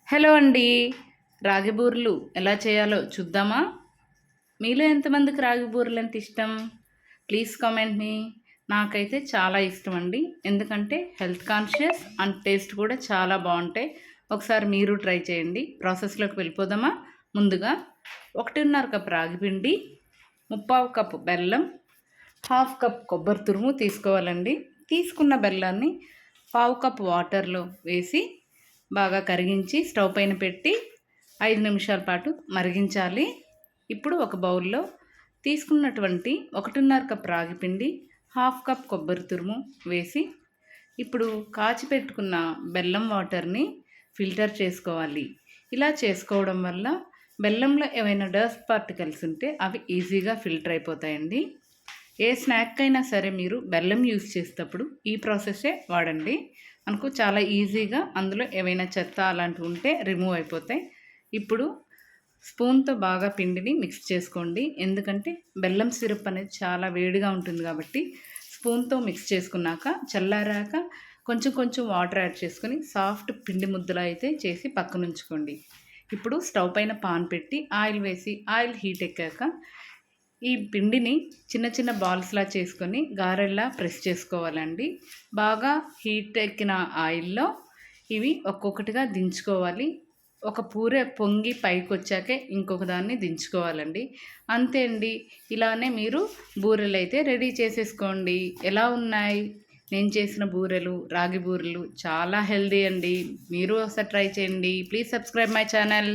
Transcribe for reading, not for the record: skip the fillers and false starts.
Hello అండి. రాగి బూరెలు ఎలా చేయాలో చూద్దామా? మీలో ఎంతమందికి రాగి బూరెలు అంటే ఇష్టం? ప్లీజ్ కామెంట్ మీ. నాకైతే చాలా ఇష్టం అండి. ఎందుకంటే హెల్త్ కాన్షియస్ అండ్ టేస్ట్ కూడా చాలా బాగుంటాయి. ఒకసారి మీరు ట్రై చేయండి. ప్రాసెస్లోకి వెళ్ళిపోదామా? ముందుగా 1.5 కప్ రాగి పిండి, 3/4 కప్ బెల్లం, 1/2 కప్ కొబ్బరి తురుము తీసుకోవాలండి. తీసుకున్న బెల్లాన్ని 1/4 కప్ వాటర్లో వేసి బాగా కరిగించి స్టవ్ పైన పెట్టి 5 నిమిషాల పాటు మరిగించాలి. ఇప్పుడు ఒక బౌల్లో తీసుకున్నటువంటి 1.5 కప్ రాగి పిండి, 1/2 కప్ కొబ్బరి తురుము వేసి ఇప్పుడు కాచి పెట్టుకున్న బెల్లం వాటర్ని ఫిల్టర్ చేసుకోవాలి. ఇలా చేసుకోవడం వల్ల బెల్లంలో ఏవైనా డస్ట్ పార్టికల్స్ ఉంటే అవి ఈజీగా ఫిల్టర్ అయిపోతాయండి. ఏ స్నాక్ అయినా సరే మీరు బెల్లం యూజ్ చేసేటప్పుడు ఈ ప్రాసెస్సే వాడండి. మనకు చాలా ఈజీగా అందులో ఏవైనా చెత్త అలాంటివి ఉంటే రిమూవ్ అయిపోతాయి. ఇప్పుడు స్పూన్తో బాగా పిండిని మిక్స్ చేసుకోండి. ఎందుకంటే బెల్లం సిరప్ అనేది చాలా వేడిగా ఉంటుంది కాబట్టి స్పూన్తో మిక్స్ చేసుకున్నాక చల్లారాక కొంచెం కొంచెం వాటర్ యాడ్ చేసుకొని సాఫ్ట్ పిండి ముద్దలు అయితే చేసి పక్కన ఉంచుకోండి. ఇప్పుడు స్టవ్ పైన పాన్ పెట్టి ఆయిల్ వేసి ఆయిల్ హీట్ ఎక్కాక ఈ పిండిని చిన్న చిన్న బాల్స్లా చేసుకొని గారెల్లా ప్రెస్ చేసుకోవాలండి. బాగా హీట్ ఎక్కిన ఆయిల్లో ఇవి ఒక్కొక్కటిగా దించుకోవాలి. ఒక పూర పొంగి పైకి వచ్చాకే ఇంకొక దాన్ని దించుకోవాలండి. అంతే అండి. ఇలానే మీరు బూరెలు అయితే రెడీ చేసేసుకోండి. ఎలా ఉన్నాయి నేను చేసిన బూరెలు? రాగి బూరెలు చాలా హెల్దీ అండి. మీరు ఒకసారి ట్రై చేయండి. Please subscribe my channel.